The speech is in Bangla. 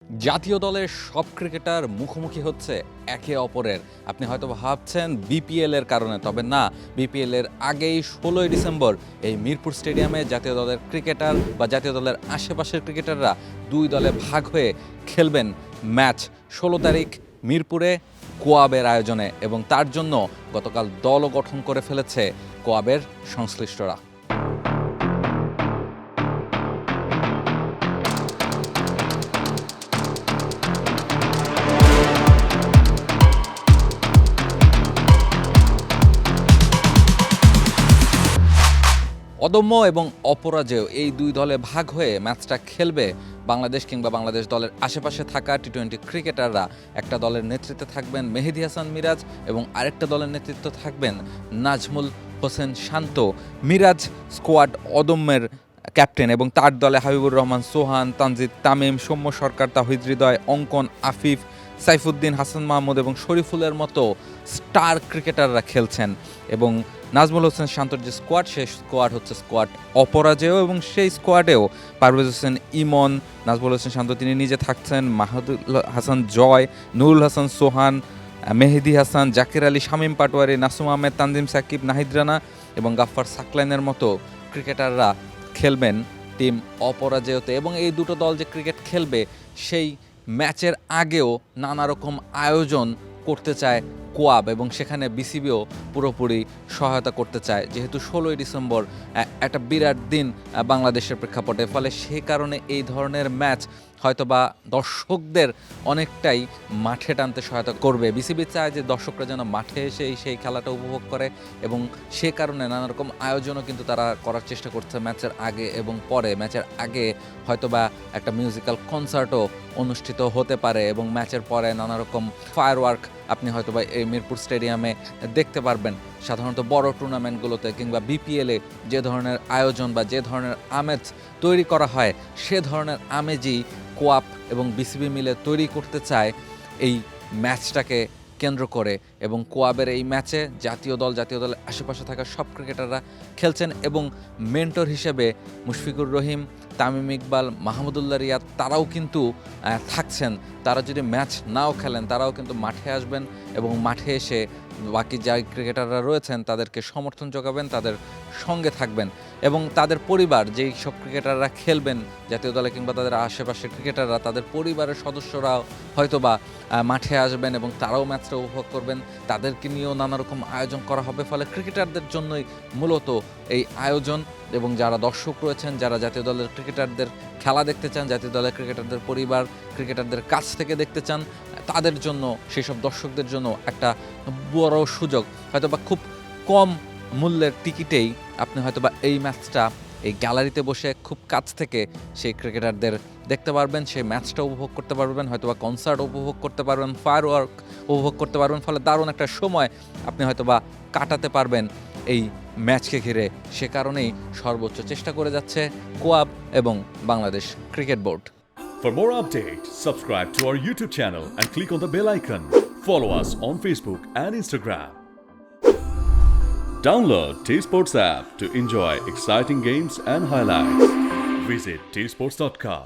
জাতীয় দলের সব ক্রিকেটার মুখোমুখি হচ্ছে একে অপরের। আপনি হয়তো ভাবছেন বিপিএল এর কারণে, তবে না। বিপিএল এর আগেই 16ই ডিসেম্বর এই মিরপুর স্টেডিয়ামে জাতীয় দলের ক্রিকেটার বা জাতীয় দলের আশেপাশের ক্রিকেটাররা দুই দলে ভাগ হয়ে খেলবেন ম্যাচ। 16 তারিখ মিরপুরে কোয়াবের আয়োজনে, এবং তার জন্য গতকাল দলও গঠন করে ফেলেছে কোয়াবের সংশ্লিষ্টরা। অদম্য এবং অপরাজেয় এই দুই দলে ভাগ হয়ে ম্যাচটা খেলবে বাংলাদেশ কিংবা বাংলাদেশ দলের আশেপাশে থাকা টি-20 ক্রিকেটাররা। একটা দলের নেতৃত্বে থাকবেন মেহেদী হাসান মিরাজ এবং আরেকটা দলের নেতৃত্বে থাকবেন নাজমুল হোসেন শান্ত। মিরাজ স্কোয়াড অদম্যের ক্যাপ্টেন এবং তার দলে হাবিবুর রহমান সোহান, তানজিদ তামিম, সৌম্য সরকার, তাহিদ হৃদয়, অঙ্কন, আফিফ, সাইফুদ্দিন, হাসান মাহমুদ এবং শরীফুলের মতো স্টার ক্রিকেটাররা খেলছেন। এবং নাজমুল হোসেন শান্তর যে স্কোয়াড, সেই স্কোয়াড হচ্ছে স্কোয়াড অপরাজেয়, এবং সেই স্কোয়াডেও পারভেজ হোসেন ইমন, নাজমুল হোসেন শান্ত তিনি নিজে থাকছেন, মাহাদুল হাসান জয়, নুরুল হাসান সোহান, মেহেদী হাসান, জাকির আলী, শামীম পাটোয়ারি, নাসুম আহমেদ, তানজিম সাকিব, নাহিদ রানা এবং গাফফার সাকলাইনের মতো ক্রিকেটাররা খেলবেন টিম অপরাজেয়তে। এবং এই দুটো দল যে ক্রিকেট খেলবে, সেই ম্যাচের আগেও নানা রকম আয়োজন করতে চায় কোয়াব, এবং সেখানে বিসিবিও পুরোপুরি সহায়তা করতে চায়, যেহেতু 16ই ডিসেম্বর একটা বিরাট দিন বাংলাদেশের প্রেক্ষাপটে। ফলে সেই কারণে এই ধরনের ম্যাচ হয়তোবা দর্শকদের অনেকটাই মাঠে টানতে সহায়তা করবে। বিসিবি চায় যে দর্শকরা যেন মাঠে এসে সেই খেলাটা উপভোগ করে, এবং সে কারণে নানা রকম আয়োজনও কিন্তু তারা করার চেষ্টা করছে ম্যাচের আগে এবং পরে। ম্যাচের আগে হয়তোবা একটা মিউজিক্যাল কনসার্টও অনুষ্ঠিত হতে পারে, এবং ম্যাচের পরে নানা রকম ফায়ারওয়ার্ক আপনি হয়তোবা এই মিরপুর স্টেডিয়ামে দেখতে পারবেন। সাধারণত বড় টুর্নামেন্টগুলোতে কিংবা বিপিএলে যে ধরনের আয়োজন বা যে ধরনের আমেজ তৈরি করা হয়, সে ধরনের আমেজই কোয়াপ এবং বিসিবি মিলে তৈরি করতে চায় এই ম্যাচটাকে কেন্দ্র করে। এবং কোয়াবের এই ম্যাচে জাতীয় দলের আশেপাশে থাকা সব ক্রিকেটাররা খেলছেন, এবং মেন্টর হিসেবে মুশফিকুর রহিম, তামিম ইকবাল, মাহমুদুল্লাহ রিয়াদ তারাও কিন্তু থাকছেন। তারা যদি ম্যাচ নাও খেলেন, তারাও কিন্তু মাঠে আসবেন এবং মাঠে এসে বাকি যা ক্রিকেটাররা রয়েছেন তাদেরকে সমর্থন যোগাবেন, তাদের সঙ্গে থাকবেন। এবং তাদের পরিবার, যেই সব ক্রিকেটাররা খেলবেন জাতীয় দলে কিংবা তাদের আশেপাশের ক্রিকেটাররা, তাদের পরিবারের সদস্যরাও হয়তোবা মাঠে আসবেন এবং তারাও ম্যাচটা উপভোগ করবেন। তাদেরকে নিয়েও নানা রকম আয়োজন করা হবে। ফলে ক্রিকেটারদের জন্যই মূলত এই আয়োজন। এবং যারা দর্শক রয়েছেন, যারা জাতীয় দলের ক্রিকেটারদের খেলা দেখতে চান, জাতীয় দলের ক্রিকেটারদের পরিবার ক্রিকেটারদের কাছ থেকে দেখতে চান, তাদের জন্য, সেই সব দর্শকদের জন্য একটা বড় সুযোগ। হয়তোবা খুব কম মূল্যের টিকিটেই আপনি হয়তোবা এই ম্যাচটা এই গ্যালারিতে বসে খুব কাছ থেকে সেই ক্রিকেটারদের দেখতে পারবেন, সেই ম্যাচটা উপভোগ করতে পারবেন, হয়তোবা কনসার্ট উপভোগ করতে পারবেন, ফায়ারওয়ার্ক উপভোগ করতে পারবেন। ফলে দারুণ একটা সময় আপনি হয়তোবা কাটাতে পারবেন এই ম্যাচকে ঘিরে। সে কারণেই সর্বোচ্চ চেষ্টা করে যাচ্ছে কোয়াব এবং Bangladesh cricket board. For more updates, subscribe to our YouTube channel and click on the bell icon. Follow us on Facebook and Instagram. Download T-Sports app to enjoy exciting games and highlights. Visit tsports.com.